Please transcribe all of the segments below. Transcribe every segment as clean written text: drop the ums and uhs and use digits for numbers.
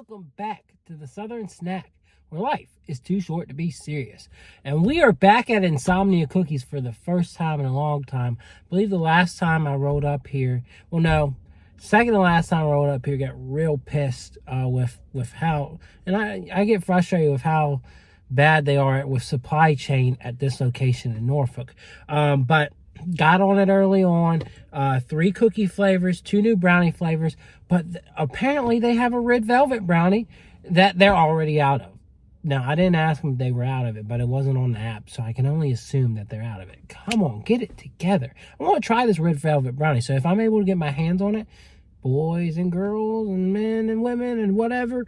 welcome back to the Southern Snack, where life is too short to be serious. And we are back at Insomnia Cookies for the first time in a long time. I believe the last time I rolled up here, well, no, second to last time I rolled up here, got real pissed with how, and I get frustrated with how bad they are with supply chain at this location in Norfolk. But got on it early on. 3 cookie flavors, 2 new brownie flavors, but apparently they have a red velvet brownie that they're already out of. Now, I didn't ask them if they were out of it, but it wasn't on the app, so I can only assume that they're out of it. Come on, get it together. I want to try this red velvet brownie, so if I'm able to get my hands on it, boys and girls and men and women and whatever,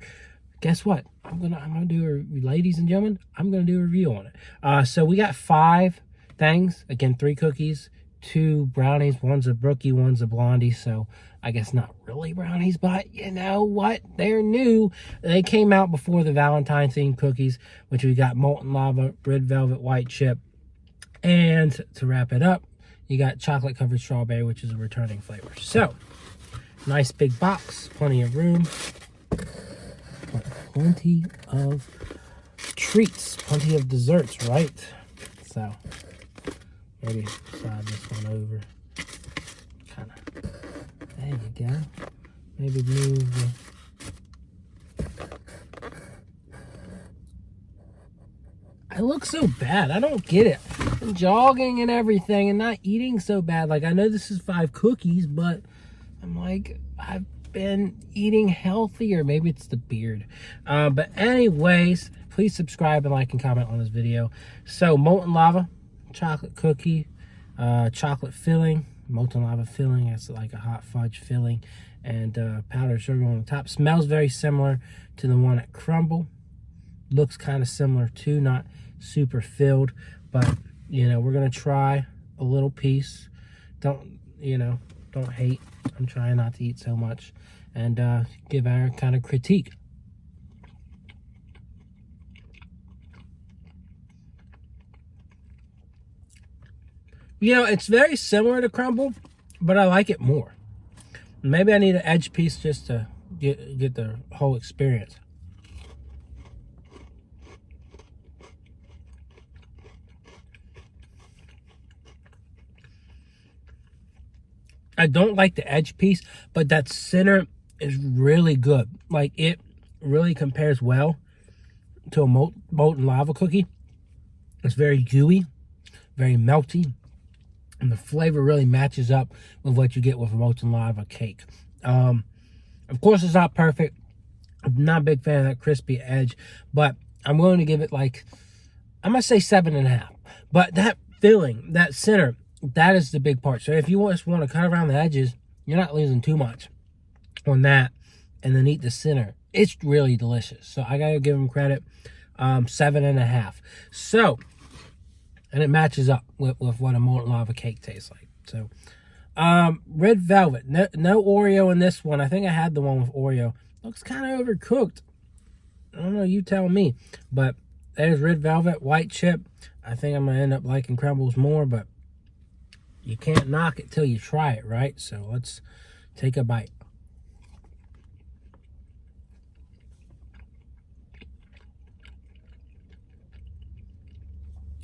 guess what? I'm gonna do ladies and gentlemen, I'm gonna do a review on it. So we got 5 things. Again, 3 cookies, 2 brownies. One's a Brookie, one's a Blondie. So I guess not really brownies, but you know what? They're new. They came out before the Valentines themed cookies, which we got molten lava, red velvet, white chip. And to wrap it up, you got chocolate covered strawberry, which is a returning flavor. So nice big box, plenty of room, plenty of treats, plenty of desserts, right? So maybe slide this one over. Kind of. There you go. Maybe move the... I look so bad. I don't get it. I'm jogging and everything and not eating so bad. Like, I know this is 5 cookies, but I'm like, I've been eating healthier. Maybe it's the beard. But anyways, please subscribe and like and comment on this video. So, molten lava, chocolate cookie, chocolate filling, molten lava filling. It's like a hot fudge filling, and powdered sugar on the top. Smells very similar to the one at Crumble. Looks kind of similar too, not super filled, but you know, we're gonna try a little piece. Don't hate. I'm trying not to eat so much, and give our kind of critique. You know, it's very similar to Crumble, but I like it more. Maybe I need an edge piece just to get the whole experience. I don't like the edge piece, but that center is really good. Like, it really compares well to a molten lava cookie. It's very gooey, very melty, and the flavor really matches up with what you get with a molten lava cake. Of course, it's not perfect. I'm not a big fan of that crispy edge, but I'm willing to give it, like, I'm going to say 7.5. But that filling, that center, that is the big part. So if you just want to cut around the edges, you're not losing too much on that, and then eat the center. It's really delicious. So I got to give them credit. 7.5. So, and it matches up with what a molten lava cake tastes like. So, red velvet. No Oreo in this one. I think I had the one with Oreo. Looks kind of overcooked. I don't know, you tell me. But there's red velvet, white chip. I think I'm going to end up liking Crumbles more, but you can't knock it till you try it, right? So let's take a bite.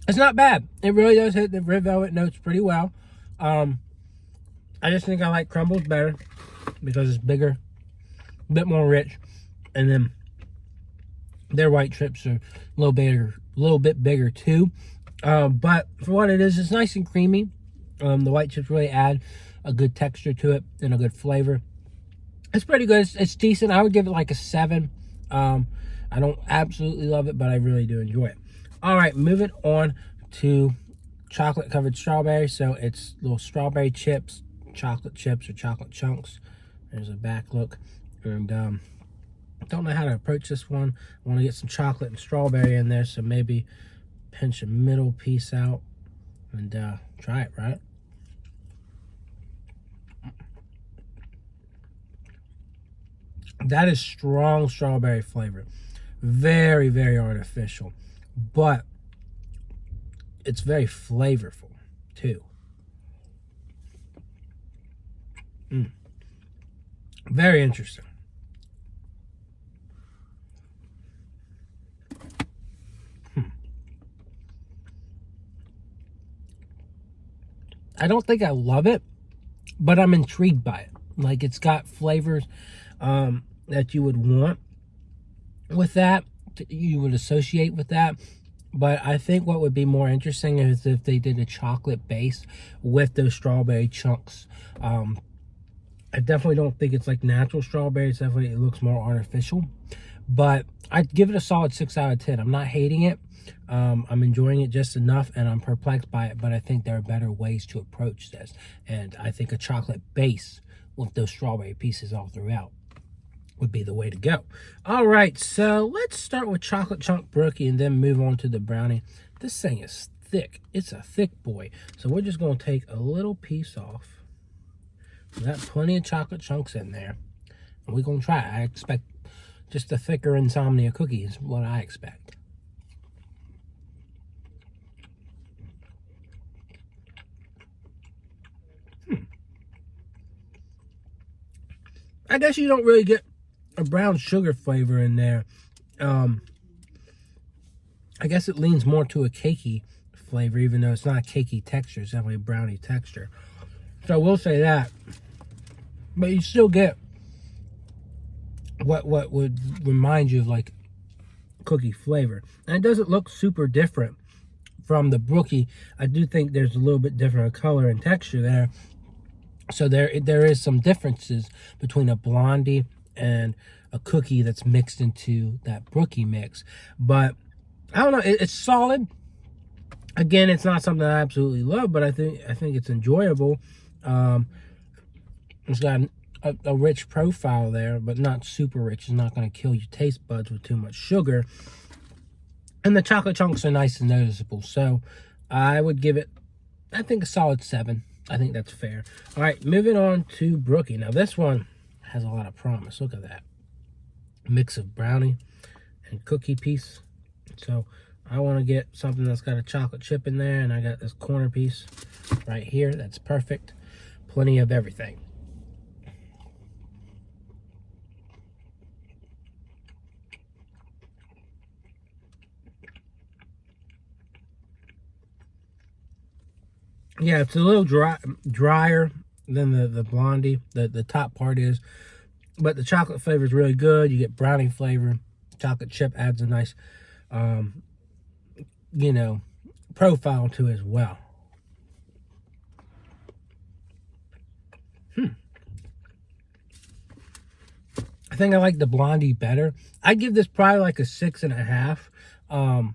It's not bad. It really does hit the red velvet notes pretty well. I just think I like Crumbles better because it's bigger, a bit more rich, and then their white chips are a little bit bigger too. But for what it is, it's nice and creamy. The white chips really add a good texture to it and a good flavor. It's pretty good. It's decent. I would give it like a 7. I don't absolutely love it, but I really do enjoy it. All right, moving on to chocolate covered strawberry. So it's little strawberry chips, chocolate chips, or chocolate chunks. There's a back look. And don't know how to approach this one. I want to get some chocolate and strawberry in there, so maybe pinch a middle piece out and try it, right? That is strong strawberry flavor. Very, very artificial, but it's very flavorful too. Very interesting. I don't think I love it, but I'm intrigued by it. Like, it's got flavors that you would want with that, you would associate with that. But I think what would be more interesting is if they did a chocolate base with those strawberry chunks. I definitely don't think it's like natural strawberries. Definitely it looks more artificial. But I'd give it a solid 6 out of 10. I'm not hating it. I'm enjoying it just enough, and I'm perplexed by it. But I think there are better ways to approach this. And I think a chocolate base with those strawberry pieces all throughout would be the way to go. All right, so let's start with Chocolate Chunk Brookie and then move on to the brownie. This thing is thick. It's a thick boy. So we're just going to take a little piece off. We got plenty of chocolate chunks in there. And we're going to try it. I expect just a thicker Insomnia cookie is what I expect. I guess you don't really get a brown sugar flavor in there. I guess it leans more to a cakey flavor, even though it's not a cakey texture. It's definitely a brownie texture. So I will say that. But you still get what would remind you of like cookie flavor. And it doesn't look super different from the Brookie. I do think there's a little bit different color and texture there. So there is some differences between a Blondie and a cookie that's mixed into that Brookie mix. But I don't know, it's solid. Again, it's not something I absolutely love, but I think it's enjoyable. It's got a rich profile there, but not super rich. It's not going to kill your taste buds with too much sugar. And the chocolate chunks are nice and noticeable. So I would give it, I think, a solid 7. I think that's fair. All right, moving on to Brookie. Now, this one has a lot of promise. Look at that. Mix of brownie and cookie piece. So I want to get something that's got a chocolate chip in there, and I got this corner piece right here. That's perfect. Plenty of everything. Yeah, it's a little drier than the Blondie. The top part is. But the chocolate flavor is really good. You get brownie flavor. Chocolate chip adds a nice, profile to it as well. I think I like the Blondie better. I give this probably like a 6.5.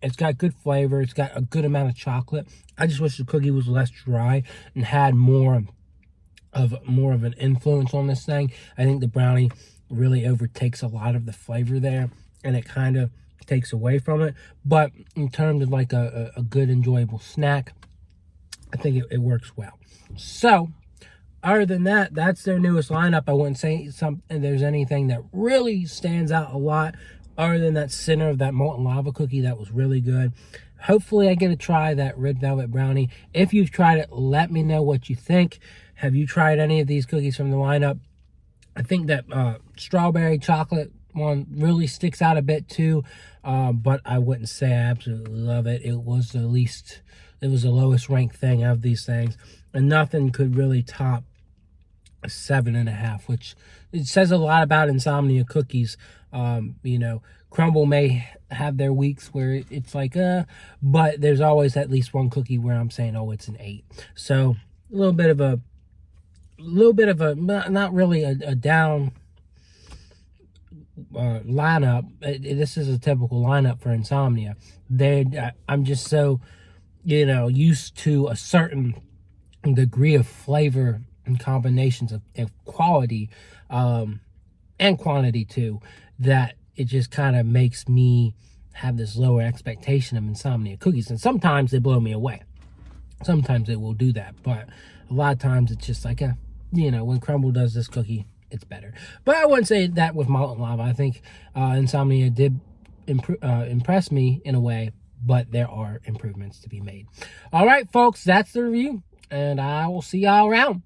It's got good flavor. It's got a good amount of chocolate. I just wish the cookie was less dry and had more of an influence on this thing. I think the brownie really overtakes a lot of the flavor there, and it kind of takes away from it. But in terms of like a good, enjoyable snack, I think it works well. So, other than that, that's their newest lineup. I wouldn't say there's anything that really stands out a lot, other than that center of that molten lava cookie that was really good. Hopefully I get to try that red velvet brownie. If you've tried it, let me know what you think. Have you tried any of these cookies from the lineup? I think that strawberry chocolate one really sticks out a bit too, but I wouldn't say I absolutely love it. It was the lowest ranked thing of these things, and nothing could really top a 7.5, which it says a lot about Insomnia cookies. Crumble may have their weeks where it's like, but there's always at least one cookie where I'm saying, oh, it's an 8. So a little bit of a, not really a down lineup. This is a typical lineup for Insomnia. I'm just so, used to a certain degree of flavor and combinations of quality and quantity too, that it just kind of makes me have this lower expectation of Insomnia cookies. And sometimes they blow me away. Sometimes they will do that, but a lot of times it's just like when Crumble does this cookie, it's better. But I wouldn't say that with Molten Lava. I think Insomnia did impress me in a way, but there are improvements to be made. All right, folks, that's the review, and I will see y'all around.